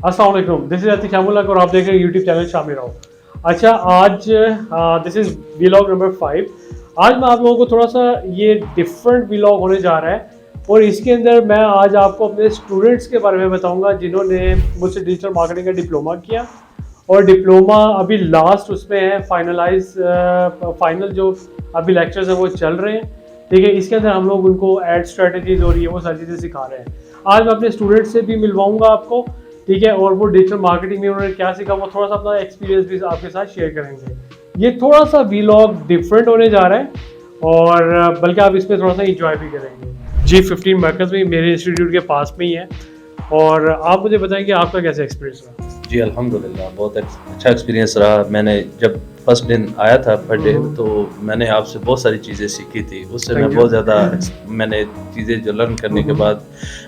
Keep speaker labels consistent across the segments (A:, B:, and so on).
A: अस्सलाम वालेकुम, this is Atiq शामुल्लाह और आप देख रहे हैं यूट्यूब चैनल शामिर राव। अच्छा, आज दिस इज व्लॉग नंबर 5। आज मैं आप लोगों को थोड़ा सा ये डिफरेंट व्लॉग होने जा रहा है और इसके अंदर मैं आज आपको अपने स्टूडेंट्स के बारे में बताऊंगा जिन्होंने मुझसे डिजिटल मार्केटिंग का डिप्लोमा किया और डिप्लोमा अभी लास्ट उसमें है, फाइनल जो अभी लेक्चर्स हैं वो चल रहे हैं। ठीक है, इसके अंदर हम लोग उनको एड स्ट्रेटजीज और ये वो सारी चीज़ें सिखा रहे हैं। आज मैं अपने स्टूडेंट से भी मिलवाऊंगा आपको, ठीक है, और वो डिजिटल मार्केटिंग में उन्होंने क्या सीखा वो थोड़ा सा अपना एक्सपीरियंस भी आपके साथ शेयर करेंगे। ये थोड़ा सा व्लॉग डिफरेंट होने जा रहा है और बल्कि आप इसमें थोड़ा सा इंजॉय भी करेंगे। G15 मरकज़ में मेरे इंस्टीट्यूट के पास में ही है और आप मुझे बताएं कि आपका कैसा एक्सपीरियंस रहा?
B: जी अल्हम्दुलिल्लाह, बहुत अच्छा एक्सपीरियंस रहा। मैंने जब फर्स्ट दिन आया था पर डे तो मैंने आपसे बहुत सारी चीज़ें सीखी थी। उससे मैं बहुत ज़्यादा मैंने चीज़ें जो लर्न करने के बाद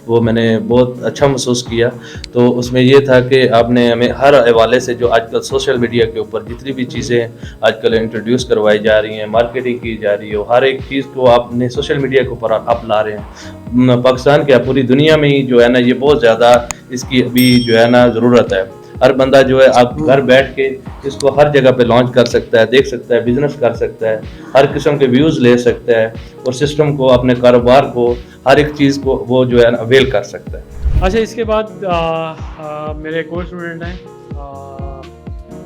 B: वो मैंने बहुत अच्छा महसूस किया। तो उसमें ये था कि आपने हमें हर हवाले से जो आजकल सोशल मीडिया के ऊपर जितनी भी चीज़ें आजकल इंट्रोड्यूस करवाई जा रही हैं, मार्केटिंग की जा रही है, हर एक चीज़ को आपने सोशल मीडिया के ऊपर आप ला रहे हैं। पाकिस्तान क्या पूरी दुनिया में ही जो है ना ये बहुत ज़्यादा इसकी अभी जो है ना ज़रूरत है। हर बंदा जो है आप घर बैठ के इसको हर जगह पे लॉन्च कर सकता है, देख सकता है, बिजनेस कर सकता है, हर किस्म के व्यूज़ ले सकता है और सिस्टम को अपने कारोबार को हर एक चीज़ को वो जो है अवेल कर सकता है।
A: अच्छा, इसके बाद मेरे एक और स्टूडेंट हैं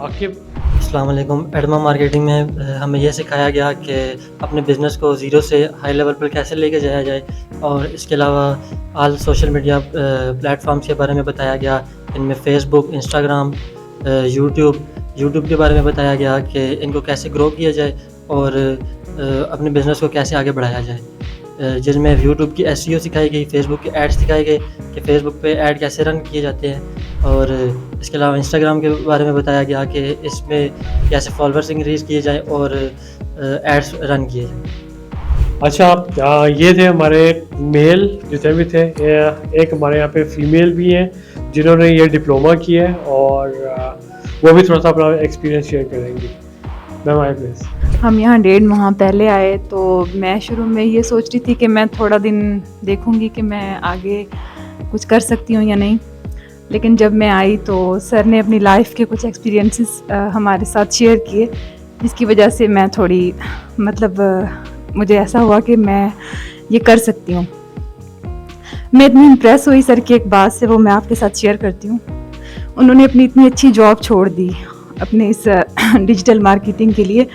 A: आकिब।
C: अस्सलाम वालेकुम। एडमा मार्केटिंग में हमें यह सिखाया गया कि अपने बिज़नेस को ज़ीरो से हाई लेवल पर कैसे लेके जाया जाए और इसके अलावा ऑल सोशल मीडिया प्लेटफॉर्म्स के बारे में बताया गया। इनमें फ़ेसबुक, इंस्टाग्राम, यूट्यूब के बारे में बताया गया कि इनको कैसे ग्रो किया जाए और अपने बिज़नेस को कैसे आगे बढ़ाया जाए। जिसमें यूट्यूब की SEO सिखाई गई, फ़ेसबुक के एड्स सिखाए गए कि फ़ेसबुक पे ऐड कैसे रन किए जाते हैं और इसके अलावा इंस्टाग्राम के बारे में बताया गया कि इसमें कैसे फॉलोअर्स इंक्रीज़ किए जाए और एड्स रन किए जाए।
A: अच्छा, ये थे हमारे मेल जितने भी थे। एक हमारे यहाँ पे फीमेल भी हैं जिन्होंने ये डिप्लोमा किया है और वो भी थोड़ा सा अपना एक्सपीरियंस शेयर करेंगी। मैम आए प्लीज़।
D: हम यहाँ 1.5 माह पहले आए तो मैं शुरू में ये सोच रही थी कि मैं थोड़ा दिन देखूँगी कि मैं आगे कुछ कर सकती हूँ या नहीं। लेकिन जब मैं आई तो सर ने अपनी लाइफ के कुछ एक्सपीरियंसेस हमारे साथ शेयर किए, जिसकी वजह से मैं थोड़ी मुझे ऐसा हुआ कि मैं ये कर सकती हूँ। मैं इतनी इम्प्रेस हुई सर की एक बात से, वो मैं आपके साथ शेयर करती हूँ। उन्होंने अपनी इतनी अच्छी जॉब छोड़ दी अपने इस डिजिटल मार्केटिंग के लिए,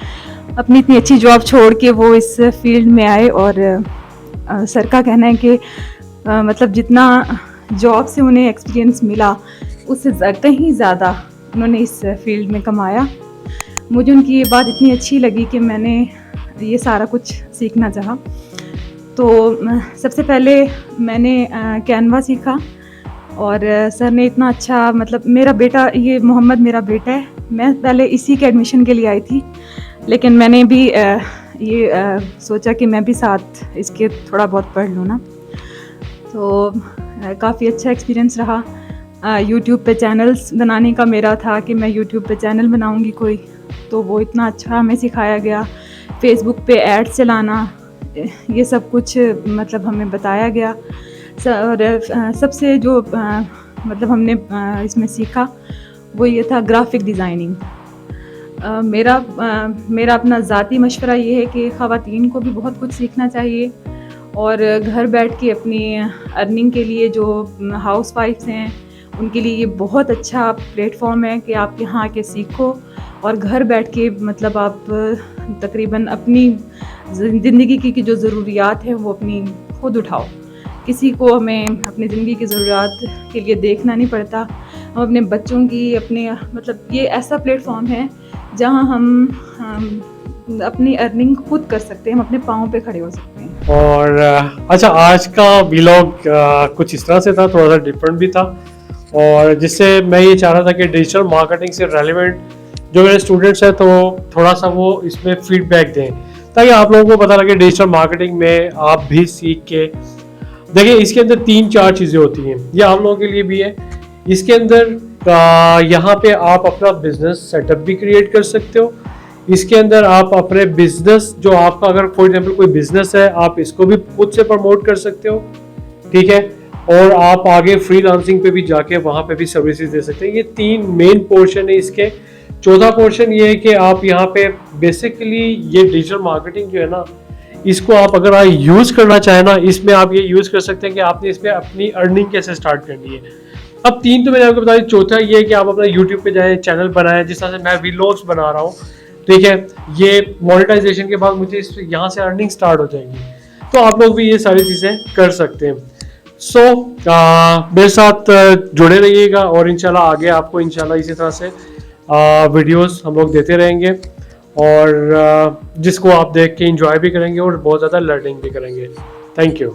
D: अपनी इतनी अच्छी जॉब छोड़ के वो इस फील्ड में आए और सर का कहना है कि जितना जॉब से उन्हें एक्सपीरियंस मिला उससे कहीं ज़्यादा उन्होंने इस फील्ड में कमाया। मुझे उनकी ये बात इतनी अच्छी लगी कि मैंने ये सारा कुछ सीखना चाहा। तो सबसे पहले मैंने कैनवा सीखा और सर ने इतना अच्छा मेरा बेटा, ये मोहम्मद मेरा बेटा है, मैं पहले इसी के एडमिशन के लिए आई थी, लेकिन मैंने भी सोचा कि मैं भी साथ इसके थोड़ा बहुत पढ़ लूँ ना। तो काफ़ी अच्छा एक्सपीरियंस रहा। यूट्यूब पे चैनल्स बनाने का मेरा था कि मैं यूट्यूब पे चैनल बनाऊंगी कोई, तो वो इतना अच्छा हमें सिखाया गया। फेसबुक पे ऐड चलाना, ये सब कुछ हमें बताया गया। और सबसे जो हमने इसमें सीखा वो ये था ग्राफिक डिज़ाइनिंग। मेरा अपना ज़ाती मशवरा ये है कि ख़वातीन को भी बहुत कुछ सीखना चाहिए और घर बैठ के अपनी अर्निंग के लिए जो हाउस वाइफ्स हैं उनके लिए ये बहुत अच्छा प्लेटफॉर्म है कि आप यहाँ आके सीखो और घर बैठ के आप तकरीबन अपनी ज़िंदगी की जो ज़रूरियात हैं वो अपनी खुद उठाओ। किसी को हमें अपनी ज़िंदगी की ज़रूरियात के लिए देखना नहीं पड़ता। हम अपने बच्चों की ये ऐसा प्लेटफॉर्म है जहाँ हम अपनी अर्निंग खुद कर सकते हैं, हम अपने पाँव पे खड़े हो सकते हैं।
A: और अच्छा, आज का व्लॉग कुछ इस तरह से था, थोड़ा सा डिफरेंट भी था और जिससे मैं ये चाह रहा था कि डिजिटल मार्केटिंग से रेलिवेंट जो मेरे स्टूडेंट्स हैं तो थोड़ा सा वो इसमें फीडबैक दें ताकि आप लोगों को पता लगे डिजिटल मार्केटिंग में आप भी सीख के देखिए। इसके अंदर 3-4 चीज़ें होती हैं, ये आप लोगों के लिए भी है। इसके अंदर यहाँ पे आप अपना बिजनेस सेटअप भी क्रिएट कर सकते हो। इसके अंदर आप अपने बिजनेस जो आपका अगर फॉर एग्जांपल कोई बिजनेस है आप इसको भी खुद से प्रमोट कर सकते हो, ठीक है। और आप आगे फ्रीलांसिंग पे भी जाके वहाँ पे भी सर्विसेज दे सकते हैं। ये 3 मेन पोर्शन है इसके। चौथा पोर्शन ये है कि आप यहाँ पे बेसिकली ये डिजिटल मार्केटिंग जो है ना, इसको आप अगर आप यूज़ करना चाहें ना, इसमें आप ये यूज़ कर सकते हैं कि आपने इसमें अपनी अर्निंग कैसे स्टार्ट करनी है। अब 3 तो मैंने आपको बता दी, चौथा ये है कि आप अपना यूट्यूब पे जाएँ, चैनल बनाएं, जिस तरह से मैं व्लॉग्स बना रहा हूँ, ठीक है। ये मोनेटाइजेशन के बाद मुझे इस यहाँ से अर्निंग स्टार्ट हो जाएगी, तो आप लोग भी ये सारी चीज़ें कर सकते हैं। सो मेरे साथ जुड़े रहिएगा और इंशाल्लाह आगे आपको इंशाल्लाह इसी तरह से वीडियोस हम लोग देते रहेंगे, और जिसको आप देख के एंजॉय भी करेंगे और बहुत ज़्यादा लर्निंग भी करेंगे। Thank you.